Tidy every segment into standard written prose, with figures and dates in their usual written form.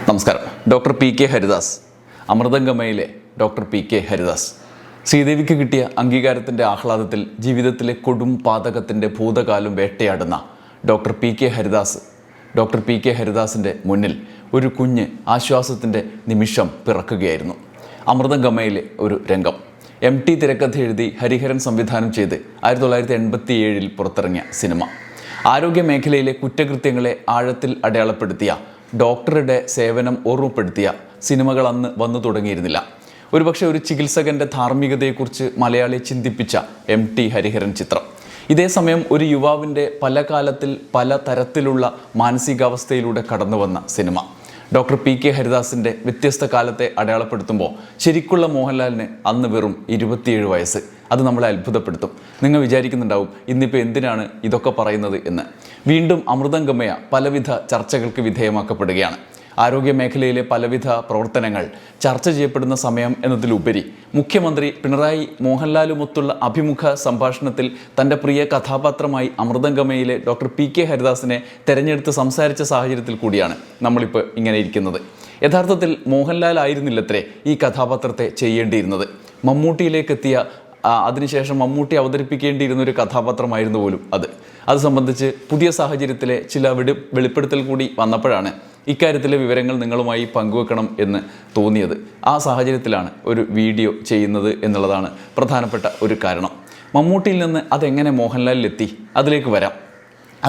നമസ്കാരം. Doctor P K Haridas, അമൃതംഗമയിലെ doctor P K Haridas. ശ്രീദേവിക്ക് കിട്ടിയ അംഗീകാരത്തിൻ്റെ ആഹ്ലാദത്തിൽ ജീവിതത്തിലെ കൊടും പാതകത്തിൻ്റെ ഭൂതകാലം വേട്ടയാടുന്ന doctor P K Haridas. Doctor P K ഹരിദാസിൻ്റെ മുന്നിൽ ഒരു കുഞ്ഞ് ആശ്വാസത്തിൻ്റെ നിമിഷം പിറക്കുകയായിരുന്നു. അമൃതംഗമയിലെ ഒരു രംഗം. MT തിരക്കഥ എഴുതി ഹരിഹരൻ സംവിധാനം ചെയ്ത് 1987 പുറത്തിറങ്ങിയ സിനിമ. ആരോഗ്യ മേഖലയിലെ കുറ്റകൃത്യങ്ങളെ ആഴത്തിൽ അടയാളപ്പെടുത്തിയ, ഡോക്ടറുടെ സേവനം ഓർമ്മപ്പെടുത്തിയ സിനിമകൾ അന്ന് വന്നു തുടങ്ങിയിരുന്നില്ല. ഒരുപക്ഷെ ഒരു ചികിത്സകൻ്റെ ധാർമ്മികതയെക്കുറിച്ച് മലയാളിയെ ചിന്തിപ്പിച്ച MT ഹരിഹരൻ ചിത്രം. ഇതേസമയം ഒരു യുവാവിൻ്റെ പല കാലത്തിൽ പല തരത്തിലുള്ള മാനസികാവസ്ഥയിലൂടെ കടന്നുവന്ന സിനിമ. ഡോക്ടർ പി കെ ഹരിദാസിൻ്റെ വ്യത്യസ്ത കാലത്തെ അടയാളപ്പെടുത്തുമ്പോൾ ശരിക്കുള്ള മോഹൻലാലിന് അന്ന് വെറും 27 വയസ്സ്. അത് നമ്മളെ അത്ഭുതപ്പെടുത്തും. നിങ്ങൾ വിചാരിക്കുന്നുണ്ടാവും ഇന്നിപ്പോൾ എന്തിനാണ് ഇതൊക്കെ പറയുന്നത് എന്ന്. വീണ്ടും അമൃതംഗമയ പലവിധ ചർച്ചകൾക്ക് വിധേയമാക്കപ്പെടുകയാണ്. ആരോഗ്യ മേഖലയിലെ പലവിധ പ്രവർത്തനങ്ങൾ ചർച്ച ചെയ്യപ്പെടുന്ന സമയം എന്നതിലുപരി മുഖ്യമന്ത്രി പിണറായി മോഹൻലാലുമൊത്തുള്ള അഭിമുഖ സംഭാഷണത്തിൽ തൻ്റെ പ്രിയ കഥാപാത്രമായി അമൃതംഗമയിലെ ഡോക്ടർ പി കെ ഹരിദാസിനെ തെരഞ്ഞെടുത്ത് സംസാരിച്ച സാഹചര്യത്തിൽ കൂടിയാണ് നമ്മളിപ്പോൾ ഇങ്ങനെ ഇരിക്കുന്നത്. യഥാർത്ഥത്തിൽ മോഹൻലാൽ ആയിരുന്നില്ലത്രേ ഈ കഥാപാത്രത്തെ ചെയ്യേണ്ടിയിരുന്നത്. മമ്മൂട്ടിയിലേക്കെത്തിയ അതിനുശേഷം മമ്മൂട്ടി അവതരിപ്പിക്കേണ്ടിയിരുന്ന ഒരു കഥാപാത്രമായിരുന്നു പോലും അത് സംബന്ധിച്ച് പുതിയ സാഹചര്യത്തിലെ ചില വെളിപ്പെടുത്തൽ കൂടി വന്നപ്പോഴാണ് ഇക്കാര്യത്തിലെ വിവരങ്ങൾ നിങ്ങളുമായി പങ്കുവെക്കണം എന്ന് തോന്നിയത്. ആ സാഹചര്യത്തിലാണ് ഒരു വീഡിയോ ചെയ്യുന്നത് എന്നുള്ളതാണ് പ്രധാനപ്പെട്ട ഒരു കാരണം. മമ്മൂട്ടിയിൽ നിന്ന് അതെങ്ങനെ മോഹൻലാലിലെത്തി, അതിലേക്ക് വരാം.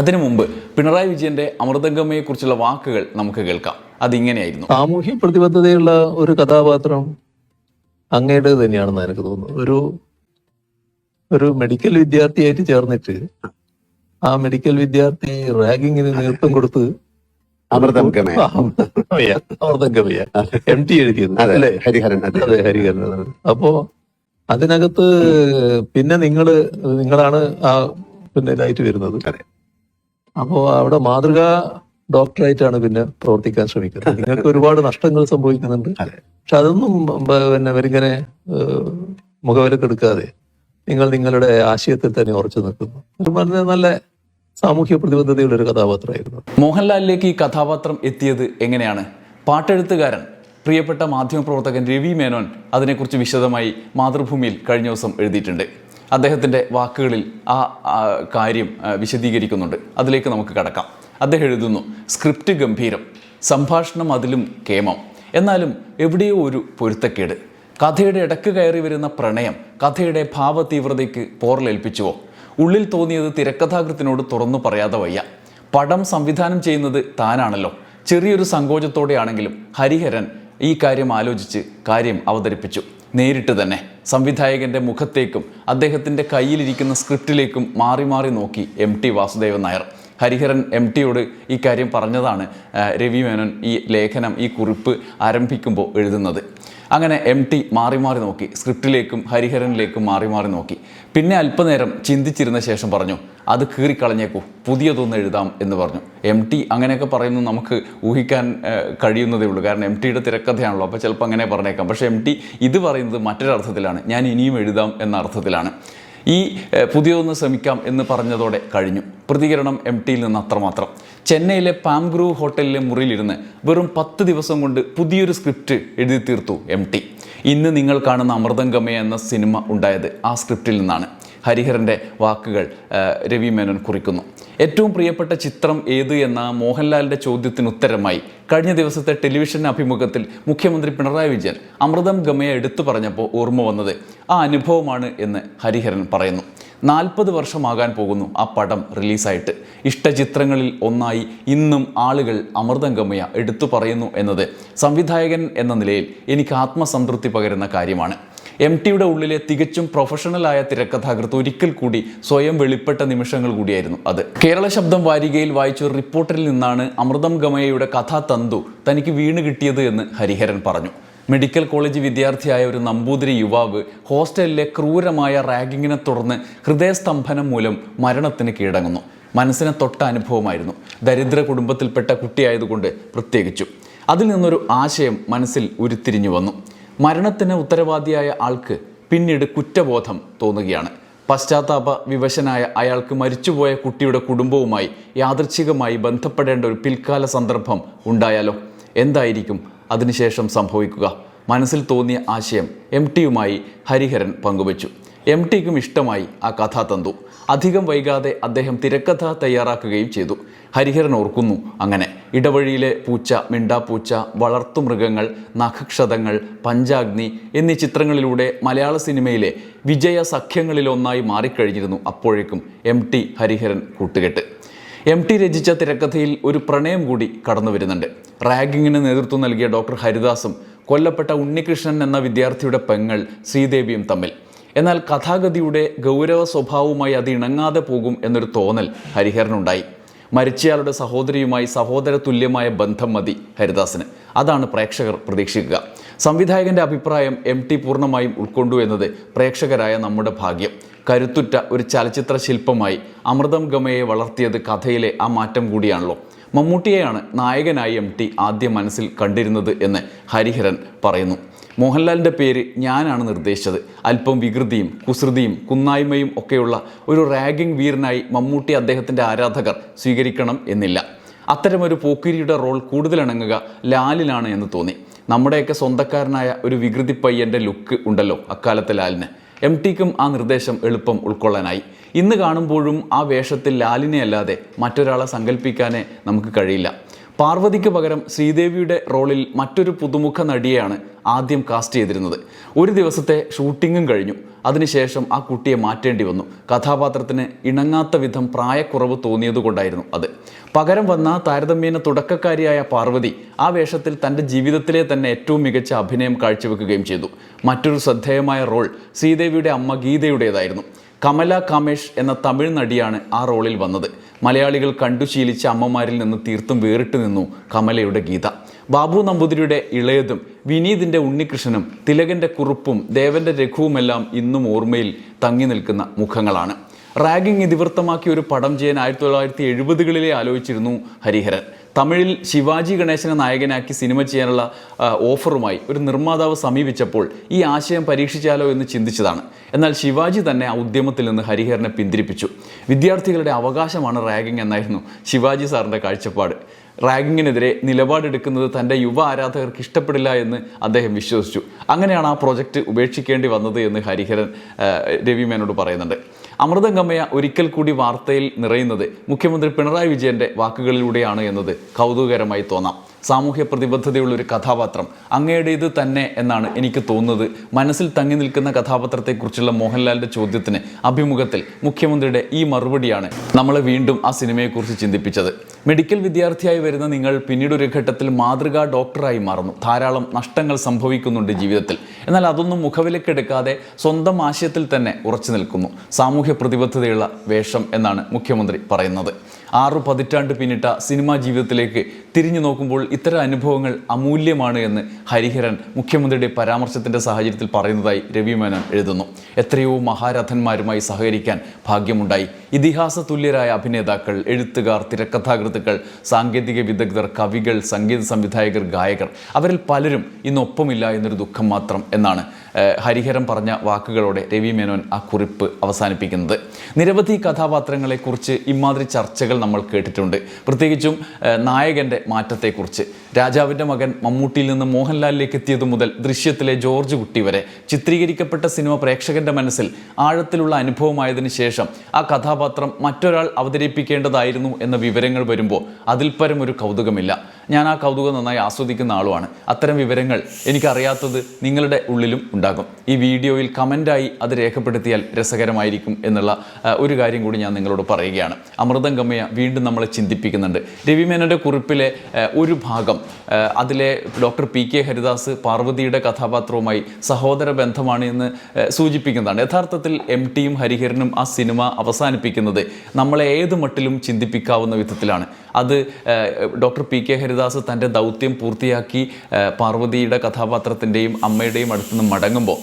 അതിനു മുമ്പ് പിണറായി വിജയന്റെ അമൃതംഗമയെക്കുറിച്ചുള്ള വാക്കുകൾ നമുക്ക് കേൾക്കാം. അതിങ്ങനെയായിരുന്നു: സാമൂഹ്യ പ്രതിബദ്ധതയുള്ള ഒരു കഥാപാത്രം അങ്ങയുടെ തന്നെയാണെന്ന് എനിക്ക് തോന്നുന്നു. ഒരു മെഡിക്കൽ വിദ്യാർത്ഥിയായിട്ട് ചേർന്നിട്ട് ആ മെഡിക്കൽ വിദ്യാർത്ഥി റാഗിങ്ങിന് നേതൃത്വം കൊടുത്ത് അമൃതംഗമയ MT എഴുതിയത് അല്ലേ? ഹരിഹരൻ. അതെ, ഹരിഹരൻ. അപ്പോ അതിനകത്ത് പിന്നെ നിങ്ങളാണ് ആ പിന്നെ ഇതായിട്ട് വരുന്നത്. അപ്പോ അവിടെ മാതൃകാ ഡോക്ടറായിട്ടാണ് പിന്നെ പ്രവർത്തിക്കാൻ ശ്രമിക്കുന്നത്. നിങ്ങൾക്ക് ഒരുപാട് നഷ്ടങ്ങൾ സംഭവിക്കുന്നുണ്ട്. പക്ഷെ അതൊന്നും പിന്നെ ഇവരിങ്ങനെ മുഖവിലക്കെടുക്കാതെ നിങ്ങൾ നിങ്ങളുടെ ആശയത്തിൽ തന്നെ ഉറച്ചു നിൽക്കുന്നു. നല്ല സാമൂഹ്യ പ്രതിബദ്ധതയുള്ള ഒരു കഥാപാത്രമായിരുന്നു. മോഹൻലാലിലേക്ക് ഈ കഥാപാത്രം എത്തിയത് എങ്ങനെയാണ്? പാട്ടെഴുത്തുകാരൻ, പ്രിയപ്പെട്ട മാധ്യമപ്രവർത്തകൻ രവി മേനോൻ അതിനെക്കുറിച്ച് വിശദമായി മാതൃഭൂമിയിൽ കഴിഞ്ഞ ദിവസം എഴുതിയിട്ടുണ്ട്. അദ്ദേഹത്തിൻ്റെ വാക്കുകളിൽ ആ കാര്യം വിശദീകരിക്കുന്നുണ്ട്. അതിലേക്ക് നമുക്ക് കടക്കാം. അദ്ദേഹം എഴുതുന്നു: സ്ക്രിപ്റ്റ് ഗംഭീരം, സംഭാഷണം അതിലും കേമം, എന്നാലും എവിടെയോ ഒരു പൊരുത്തക്കേട്. കഥയുടെ ഇടക്ക് കയറി വരുന്ന പ്രണയം കഥയുടെ ഭാവതീവ്രതയ്ക്ക് പോറലേൽപ്പിച്ചുവോ? ഉള്ളിൽ തോന്നിയത് തിരക്കഥാകൃത്തിനോട് തുറന്നു പറയാതെ വയ്യ. പടം സംവിധാനം ചെയ്യുന്നത് താനാണല്ലോ. ചെറിയൊരു സങ്കോചത്തോടെയാണെങ്കിലും ഹരിഹരൻ ഈ കാര്യം ആലോചിച്ച് കാര്യം അവതരിപ്പിച്ചു. നേരിട്ട് തന്നെ സംവിധായകൻ്റെ മുഖത്തേക്കും അദ്ദേഹത്തിൻ്റെ കയ്യിലിരിക്കുന്ന സ്ക്രിപ്റ്റിലേക്കും മാറി മാറി നോക്കി MT വാസുദേവൻ നായർ. ഹരിഹരൻ MTയോട് ഈ കാര്യം പറഞ്ഞതാണ് രവി മേനോൻ ഈ ലേഖനം, ഈ കുറിപ്പ് ആരംഭിക്കുമ്പോൾ എഴുതുന്നത്. അങ്ങനെ MT മാറി മാറി നോക്കി, സ്ക്രിപ്റ്റിലേക്കും ഹരിഹരനിലേക്കും മാറി മാറി നോക്കി. പിന്നെ അല്പനേരം ചിന്തിച്ചിരുന്ന ശേഷം പറഞ്ഞു, അത് കീറിക്കളഞ്ഞേക്കൂ, പുതിയതൊന്ന് എഴുതാം എന്ന് പറഞ്ഞു. MT അങ്ങനെയൊക്കെ പറയുന്നു നമുക്ക് ഊഹിക്കാൻ കഴിയുന്നതേ ഉള്ളൂ. കാരണം MTയുടെ തിരക്കഥയാണല്ലോ, അപ്പോൾ ചിലപ്പോൾ അങ്ങനെ പറഞ്ഞേക്കാം. പക്ഷേ MT ഇത് പറയുന്നത് മറ്റൊരർത്ഥത്തിലാണ്. ഞാൻ ഇനിയും എഴുതാം എന്ന അർത്ഥത്തിലാണ്. ഈ പുതിയതൊന്ന് ശ്രമിക്കാം എന്ന് പറഞ്ഞതോടെ കഴിഞ്ഞു. പ്രതികരണം MTയിൽ നിന്ന് അത്രമാത്രം. ചെന്നൈയിലെ പാംഗ്രൂ ഹോട്ടലിലെ മുറിയിലിരുന്ന് വെറും 10 ദിവസം കൊണ്ട് പുതിയൊരു സ്ക്രിപ്റ്റ് എഴുതി തീർത്തു MT. ഇന്ന് നിങ്ങൾ കാണുന്ന അമൃതംഗമയ എന്ന സിനിമ ഉണ്ടായത് ആ സ്ക്രിപ്റ്റിൽ നിന്നാണ്. ഹരിഹരൻ്റെ വാക്കുകൾ രവി മേനോൻ കുറിക്കുന്നു. ഏറ്റവും പ്രിയപ്പെട്ട ചിത്രം ഏത് എന്ന മോഹൻലാലിൻ്റെ ചോദ്യത്തിന് ഉത്തരമായി കഴിഞ്ഞ ദിവസത്തെ ടെലിവിഷൻ അഭിമുഖത്തിൽ മുഖ്യമന്ത്രി പിണറായി വിജയൻ അമൃതംഗമയ എടുത്തു പറഞ്ഞപ്പോൾ ഓർമ്മ വന്നത് ആ അനുഭവമാണ് എന്ന് ഹരിഹരൻ പറയുന്നു. 40 വർഷമാകാൻ പോകുന്നു ആ പടം റിലീസായിട്ട്. ഇഷ്ടചിത്രങ്ങളിൽ ഒന്നായി ഇന്നും ആളുകൾ അമൃതംഗമയ എടുത്തു പറയുന്നു എന്നത് സംവിധായകൻ എന്ന നിലയിൽ എനിക്ക് ആത്മസംതൃപ്തി പകരുന്ന കാര്യമാണ്. MTയുടെ ഉള്ളിലെ തികച്ചും പ്രൊഫഷണലായ തിരക്കഥാകൃത്ത് ഒരിക്കൽ കൂടി സ്വയം വെളിപ്പെട്ട നിമിഷങ്ങൾ കൂടിയായിരുന്നു അത്. കേരള ശബ്ദം വാരികയിൽ വായിച്ച ഒരു റിപ്പോർട്ടിൽ നിന്നാണ് അമൃതംഗമയയുടെ കഥാതന്തു തനിക്ക് വീണ് കിട്ടിയത് എന്ന് ഹരിഹരൻ പറഞ്ഞു. മെഡിക്കൽ കോളേജ് വിദ്യാർത്ഥിയായ ഒരു നമ്പൂതിരി യുവാവ് ഹോസ്റ്റലിലെ ക്രൂരമായ റാഗിങ്ങിനെ തുടർന്ന് ഹൃദയസ്തംഭനം മൂലം മരണത്തിന് കീഴടങ്ങുന്നു. മനസ്സിനെ തൊട്ട അനുഭവമായിരുന്നു. ദരിദ്ര കുടുംബത്തിൽപ്പെട്ട കുട്ടിയായതുകൊണ്ട് പ്രത്യേകിച്ചു. അതിൽ നിന്നൊരു ആശയം മനസ്സിൽ ഉരുത്തിരിഞ്ഞു വന്നു. മരണത്തിന് ഉത്തരവാദിയായ ആൾക്ക് പിന്നീട് കുറ്റബോധം തോന്നുകയാണ്. പശ്ചാത്താപ വിവശനായ അയാൾക്ക് മരിച്ചുപോയ കുട്ടിയുടെ കുടുംബവുമായി യാദൃച്ഛികമായി ബന്ധപ്പെടേണ്ട ഒരു പിൽക്കാല സന്ദർഭം ഉണ്ടായാലോ? എന്തായിരിക്കും അതിനുശേഷം സംഭവിക്കുക? മനസ്സിൽ തോന്നിയ ആശയം MTയുമായി ഹരിഹരൻ പങ്കുവച്ചു. MTക്കും ഇഷ്ടമായി ആ കഥാതന്തു. അധികം വൈകാതെ അദ്ദേഹം തിരക്കഥ തയ്യാറാക്കുകയും ചെയ്തു. ഹരിഹരൻ ഓർക്കുന്നു, അങ്ങനെ ഇടവഴിയിലെ പൂച്ച, മിണ്ടാപ്പൂച്ച, വളർത്തുമൃഗങ്ങൾ, നഖക്ഷതങ്ങൾ, പഞ്ചാഗ്നി എന്നീ ചിത്രങ്ങളിലൂടെ മലയാള സിനിമയിലെ വിജയ സഖ്യങ്ങളിലൊന്നായി മാറിക്കഴിഞ്ഞിരുന്നു അപ്പോഴേക്കും MT ഹരിഹരൻ കൂട്ടുകെട്ട്. MT രചിച്ച തിരക്കഥയിൽ ഒരു പ്രണയം കൂടി കടന്നു വരുന്നുണ്ട്. റാഗിങ്ങിന് നേതൃത്വം നൽകിയ ഡോക്ടർ ഹരിദാസും കൊല്ലപ്പെട്ട ഉണ്ണികൃഷ്ണൻ എന്ന വിദ്യാർത്ഥിയുടെ പെങ്ങൾ ശ്രീദേവിയും തമ്മിൽ. എന്നാൽ കഥാഗതിയുടെ ഗൗരവ സ്വഭാവവുമായി അത് ഇണങ്ങാതെ പോകും എന്നൊരു തോന്നൽ ഹരിഹരനുണ്ടായി. മരിച്ചയാളുടെ സഹോദരിയുമായി സഹോദര തുല്യമായ ബന്ധം മതി ഹരിദാസിന്. അതാണ് പ്രേക്ഷകർ പ്രതീക്ഷിക്കുക. സംവിധായകന്റെ അഭിപ്രായം MT പൂർണ്ണമായും ഉൾക്കൊണ്ടു എന്നത് പ്രേക്ഷകരായ നമ്മുടെ ഭാഗ്യം. കരുത്തുറ്റ ഒരു ചലച്ചിത്ര ശില്പമായി അമൃതം ഗമയെ വളർത്തിയത് കഥയിലെ ആ മാറ്റം കൂടിയാണല്ലോ. മമ്മൂട്ടിയെയാണ് നായകനായി MT ആദ്യം മനസ്സിൽ കണ്ടിരുന്നത് എന്ന് ഹരിഹരൻ പറയുന്നു. മോഹൻലാലിൻ്റെ പേര് ഞാനാണ് നിർദ്ദേശിച്ചത്. അല്പം വികൃതിയും കുസൃതിയും കുന്നായ്മയും ഒക്കെയുള്ള ഒരു റാഗിംഗ് വീരനായി മമ്മൂട്ടി അദ്ദേഹത്തിൻ്റെ ആരാധകർ സ്വീകരിക്കണം എന്നില്ല. അത്തരമൊരു പോക്കിരിയുടെ റോൾ കൂടുതലിണങ്ങുക ലാലിനാണ് എന്ന് തോന്നി. നമ്മുടെയൊക്കെ സ്വന്തക്കാരനായ ഒരു വികൃതി പയ്യൻ്റെ ലുക്ക് ഉണ്ടല്ലോ അക്കാലത്തെ ലാലിന്. MTക്കും ആ നിർദ്ദേശം എളുപ്പം ഉൾക്കൊള്ളാനായി. ഇന്ന് കാണുമ്പോഴും ആ വേഷത്തിൽ ലാലിനെ അല്ലാതെ മറ്റൊരാളെ സങ്കല്പിക്കാനേ നമുക്ക് കഴിയില്ല. പാർവതിക്ക് പകരം ശ്രീദേവിയുടെ റോളിൽ മറ്റൊരു പുതുമുഖ നടിയെയാണ് ആദ്യം കാസ്റ്റ് ചെയ്തിരുന്നത്. ഒരു ദിവസത്തെ ഷൂട്ടിങ്ങും കഴിഞ്ഞു. അതിനുശേഷം ആ കുട്ടിയെ മാറ്റേണ്ടി വന്നു. കഥാപാത്രത്തിന് ഇണങ്ങാത്ത വിധം പ്രായക്കുറവ് തോന്നിയതുകൊണ്ടായിരുന്നു അത്. പകരം വന്ന താരതമ്യേന തുടക്കക്കാരിയായ പാർവതി ആ വേഷത്തിൽ തൻ്റെ ജീവിതത്തിലെ തന്നെ ഏറ്റവും മികച്ച അഭിനയം കാഴ്ചവെക്കുകയും ചെയ്തു. മറ്റൊരു ശ്രദ്ധേയമായ റോൾ ശ്രീദേവിയുടെ അമ്മ ഗീതയുടേതായിരുന്നു. കമല കാമേഷ് എന്ന തമിഴ് നടിയാണ് ആ റോളിൽ വന്നത്. മലയാളികൾ കണ്ടു ശീലിച്ച അമ്മമാരിൽ നിന്ന് തീർത്തും വേറിട്ട് നിന്നു കമലയുടെ ഗീത. ബാബു നമ്പൂതിരിയുടെ ഇളയതും വിനീതിൻ്റെ ഉണ്ണികൃഷ്ണനും തിലകൻ്റെ കുറുപ്പും ദേവൻ്റെ രഘുവുമെല്ലാം ഇന്നും ഓർമ്മയിൽ തങ്ങി നിൽക്കുന്ന മുഖങ്ങളാണ്. റാഗിംഗ് ഇതിവൃത്തമാക്കി ഒരു പടം ചെയ്യാൻ 1970കളിലെ ആലോചിച്ചിരുന്നു ഹരിഹരൻ. തമിഴിൽ ശിവാജി ഗണേശനെ നായകനാക്കി സിനിമ ചെയ്യാനുള്ള ഓഫറുമായി ഒരു നിർമ്മാതാവ് സമീപിച്ചപ്പോൾ ഈ ആശയം പരീക്ഷിച്ചാലോ എന്ന് ചിന്തിച്ചതാണ്. എന്നാൽ ശിവാജി തന്നെ ആ ഉദ്യമത്തിൽ നിന്ന് ഹരിഹരനെ പിന്തിരിപ്പിച്ചു. വിദ്യാർത്ഥികളുടെ അവകാശമാണ് റാഗിംഗ് എന്നായിരുന്നു ശിവാജി സാറിൻ്റെ കാഴ്ചപ്പാട്. റാഗിങ്ങിനെതിരെ നിലപാടെടുക്കുന്നത് തൻ്റെ യുവ ആരാധകർക്ക് ഇഷ്ടപ്പെടില്ല എന്ന് അദ്ദേഹം വിശ്വസിച്ചു. അങ്ങനെയാണ് ആ പ്രൊജക്റ്റ് ഉപേക്ഷിക്കേണ്ടി വന്നത് എന്ന് ഹരിഹരൻ രവി മേനോട് പറയുന്നുണ്ട്. അമൃതം ഗമയ ഒരിക്കൽ കൂടി വാർത്തയിൽ നിറയുന്നത് മുഖ്യമന്ത്രി പിണറായി വിജയൻ്റെ വാക്കുകളിലൂടെയാണ് എന്നത് കൗതുകകരമായി തോന്നാം. സാമൂഹ്യ പ്രതിബദ്ധതയുള്ളൊരു കഥാപാത്രം അങ്ങയുടേത് തന്നെ എന്നാണ് എനിക്ക് തോന്നുന്നത്. മനസ്സിൽ തങ്ങി നിൽക്കുന്ന കഥാപാത്രത്തെക്കുറിച്ചുള്ള മോഹൻലാലിൻ്റെ ചോദ്യത്തിന് അഭിമുഖത്തിൽ മുഖ്യമന്ത്രിയുടെ ഈ മറുപടിയാണ് നമ്മളെ വീണ്ടും ആ സിനിമയെക്കുറിച്ച് ചിന്തിപ്പിച്ചത്. മെഡിക്കൽ വിദ്യാർത്ഥിയായി വരുന്ന നിങ്ങൾ പിന്നീട് ഒരു ഘട്ടത്തിൽ മാതൃകാ ഡോക്ടറായി മാറുന്നു. ധാരാളം നഷ്ടങ്ങൾ സംഭവിക്കുന്നുണ്ട് ജീവിതത്തിൽ. എന്നാൽ അതൊന്നും മുഖവിലക്കെടുക്കാതെ സ്വന്തം ആശയത്തിൽ തന്നെ ഉറച്ചു നിൽക്കുന്നു. സാമൂഹ്യ പ്രതിബദ്ധതയുള്ള വേഷം എന്നാണ് മുഖ്യമന്ത്രി പറയുന്നത്. 6 പതിറ്റാണ്ട് പിന്നിട്ട സിനിമാ ജീവിതത്തിലേക്ക് തിരിഞ്ഞു നോക്കുമ്പോൾ ഇത്തരം അനുഭവങ്ങൾ അമൂല്യമാണ് എന്ന് ഹരിഹരൻ മുഖ്യമന്ത്രിയുടെ പരാമർശത്തിൻ്റെ സാഹചര്യത്തിൽ പറയുന്നതായി രവി മേനോൻ എഴുതുന്നു. എത്രയോ മഹാരഥന്മാരുമായി സഹകരിക്കാൻ ഭാഗ്യമുണ്ടായി. ഇതിഹാസ തുല്യരായ അഭിനേതാക്കൾ, എഴുത്തുകാർ, തിരക്കഥാകൃത്തുക്കൾ, സാങ്കേതിക വിദഗ്ധർ, കവികൾ, സംഗീത സംവിധായകർ, ഗായകർ, അവരിൽ പലരും ഇന്നൊപ്പമില്ല എന്നൊരു ദുഃഖം മാത്രം എന്നാണ് ഹരിഹരൻ പറഞ്ഞ വാക്കുകളോടെ രവി മേനോൻ ആ കുറിപ്പ് അവസാനിപ്പിക്കുന്നത്. നിരവധി കഥാപാത്രങ്ങളെക്കുറിച്ച് ഇമാതിരി ചർച്ചകൾ നമ്മൾ കേട്ടിട്ടുണ്ട്. പ്രത്യേകിച്ചും നായകൻ്റെ മാറ്റത്തെക്കുറിച്ച്. രാജാവിൻ്റെ മകൻ മമ്മൂട്ടിയിൽ നിന്ന് മോഹൻലാലിലേക്ക് എത്തിയതു മുതൽ ദൃശ്യത്തിലെ ജോർജ് കുട്ടി വരെ ചിത്രീകരിക്കപ്പെട്ട സിനിമ പ്രേക്ഷകൻ്റെ മനസ്സിൽ ആഴത്തിലുള്ള അനുഭവമായതിനു ശേഷം ആ കഥാപാത്രം മറ്റൊരാൾ അവതരിപ്പിക്കേണ്ടതായിരുന്നു എന്ന വിവരങ്ങൾ വരുമ്പോൾ അതിൽ പരം ഒരു കൗതുകമില്ല. ഞാൻ ആ കൗതുകം നന്നായി ആസ്വദിക്കുന്ന ആളുമാണ്. അത്തരം വിവരങ്ങൾ എനിക്കറിയാത്തത് നിങ്ങളുടെ ഉള്ളിലും ഉണ്ടാകും. ഈ വീഡിയോയിൽ കമൻ്റായി അത് രേഖപ്പെടുത്തിയാൽ രസകരമായിരിക്കും എന്നുള്ള ഒരു കാര്യം കൂടി ഞാൻ നിങ്ങളോട് പറയുകയാണ്. അമൃതം ഗമയ വീണ്ടും നമ്മളെ ചിന്തിപ്പിക്കുന്നുണ്ട്. രവി മേനോൻ്റെ കുറിപ്പിലെ ഒരു ഭാഗം, അതിലെ ഡോക്ടർ PK ഹരിദാസ് പാർവതിയുടെ കഥാപാത്രവുമായി സഹോദര ബന്ധമാണ് എന്ന് സൂചിപ്പിക്കുന്നതാണ്. യഥാർത്ഥത്തിൽ MTയും ഹരിഹരനും ആ സിനിമ അവസാനിപ്പിക്കുന്നത് നമ്മളെ ഏത് മട്ടിലും ചിന്തിപ്പിക്കാവുന്ന വിധത്തിലാണ്. അത് ഡോക്ടർ PK ഹരിദാസ് തൻ്റെ ദൗത്യം പൂർത്തിയാക്കി പാർവതിയുടെ കഥാപാത്രത്തിൻ്റെയും അമ്മയുടെയും അടുത്ത് നിന്ന് മടങ്ങുമ്പോൾ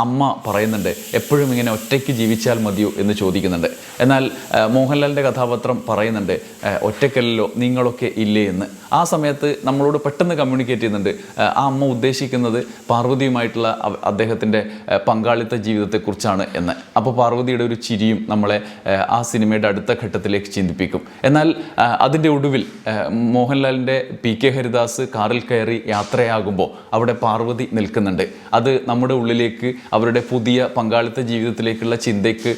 അമ്മ പറയുന്നുണ്ട് എപ്പോഴും ഇങ്ങനെ ഒറ്റയ്ക്ക് ജീവിച്ചാൽ മതിയോ എന്ന് ചോദിക്കുന്നുണ്ട്. എന്നാൽ മോഹൻലാലിൻ്റെ കഥാപാത്രം പറയുന്നുണ്ട് ഒറ്റയ്ക്കല്ലോ നിങ്ങളൊക്കെ ഇല്ലേ എന്ന്. ആ സമയത്ത് നമ്മളോട് പെട്ടെന്ന് കമ്മ്യൂണിക്കേറ്റ് ചെയ്യുന്നുണ്ട് ആ അമ്മ ഉദ്ദേശിക്കുന്നത് പാർവതിയുമായിട്ടുള്ള അദ്ദേഹത്തിൻ്റെ പങ്കാളിത്ത ജീവിതത്തെക്കുറിച്ചാണ് എന്ന്. അപ്പോൾ പാർവതിയുടെ ഒരു ചിരിയും നമ്മളെ ആ സിനിമയുടെ അടുത്ത ഘട്ടത്തിലേക്ക് ചിന്തിപ്പിക്കും. എന്നാൽ അതിൻ്റെ ഒടുവിൽ മോഹൻലാലിൻ്റെ PK ഹരിദാസ് കാറിൽ കയറി യാത്രയാകുമ്പോൾ അവിടെ പാർവതി നിൽക്കുന്നുണ്ട്. അത് നമ്മുടെ ഉള്ളിലേക്ക് അവരുടെ പുതിയ പങ്കാളിത്ത ജീവിതത്തിലേക്കുള്ള ചിന്തയ്ക്ക്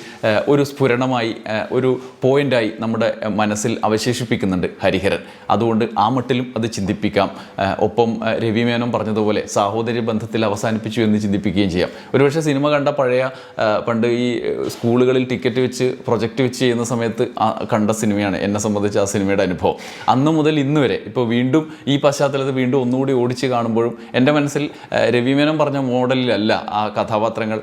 ഒരു സ്ഫുരണമായി ഒരു പോയിൻ്റായി നമ്മുടെ മനസ്സിൽ അവശേഷിപ്പിക്കുന്നുണ്ട് ഹരിഹരൻ. അതുകൊണ്ട് ആ മട്ടിലും അത് ചിന്തിപ്പിക്കാം. ഒപ്പം രവി മേനോൻ പറഞ്ഞതുപോലെ സാഹോദര്യ ബന്ധത്തിൽ അവസാനിപ്പിച്ചു എന്ന് ചിന്തിപ്പിക്കുകയും ചെയ്യാം. ഒരുപക്ഷെ സിനിമ കണ്ട പഴയ പണ്ട് ഈ സ്കൂളുകളിൽ ടിക്കറ്റ് വെച്ച് പ്രൊജക്റ്റ് വെച്ച് ചെയ്യുന്ന സമയത്ത് കണ്ട സിനിമയാണ് എന്നെ സംബന്ധിച്ച് ആ സിനിമയുടെ അനുഭവം. അന്ന് മുതൽ ഇന്ന് വരെ ഇപ്പോൾ വീണ്ടും ഈ പശ്ചാത്തലത്തിൽ വീണ്ടും ഒന്നുകൂടി ഓടിച്ച് കാണുമ്പോഴും എൻ്റെ മനസ്സിൽ രവി മേനോൻ പറഞ്ഞ മോഡലിലല്ല ആ കഥാപാത്രങ്ങൾ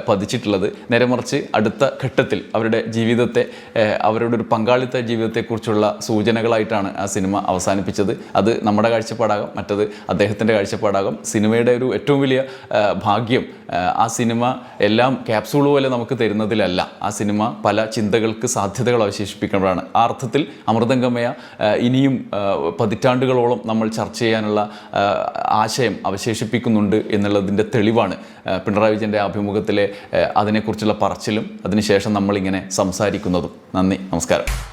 പതിച്ചിട്ടുള്ളത്. നേരെ മറിച്ച് അടുത്ത ഘട്ടത്തിൽ അവരുടെ ജീവിതത്തെ അവരുടെ ഒരു പങ്കാളിത്ത ജീവിതത്തെക്കുറിച്ചുള്ള സൂചനകളായിട്ടാണ് ആ സിനിമ അവസാനിപ്പിച്ചത്. അത് നമ്മുടെ കാഴ്ചപ്പാടാകാം, മറ്റത് അദ്ദേഹത്തിൻ്റെ കാഴ്ചപ്പാടാകാം. സിനിമയുടെ ഒരു ഏറ്റവും വലിയ ഭാഗ്യം ആ സിനിമ എല്ലാം ക്യാപ്സൂൾ പോലെ നമുക്ക് തരുന്നതിലല്ല. ആ സിനിമ പല ചിന്തകൾക്ക് സാധ്യതകൾ അവശേഷിപ്പിക്കുമ്പോഴാണ്. ആ അർത്ഥത്തിൽ അമൃതംഗമയ ഇനിയും പതിറ്റാണ്ടുകളോളം നമ്മൾ ചർച്ച ചെയ്യാനുള്ള ആശയം അവശേഷിപ്പിക്കുന്നുണ്ട് എന്നുള്ളതിൻ്റെ തെളിവാണ് പിണറായി വിജയൻ്റെ അഭിമുഖത്തിലെ അതിനെക്കുറിച്ചുള്ള പറച്ചിലും അതിനുശേഷം നമ്മളിങ്ങനെ സംസാരിക്കുന്നതും. നന്ദി, നമസ്കാരം.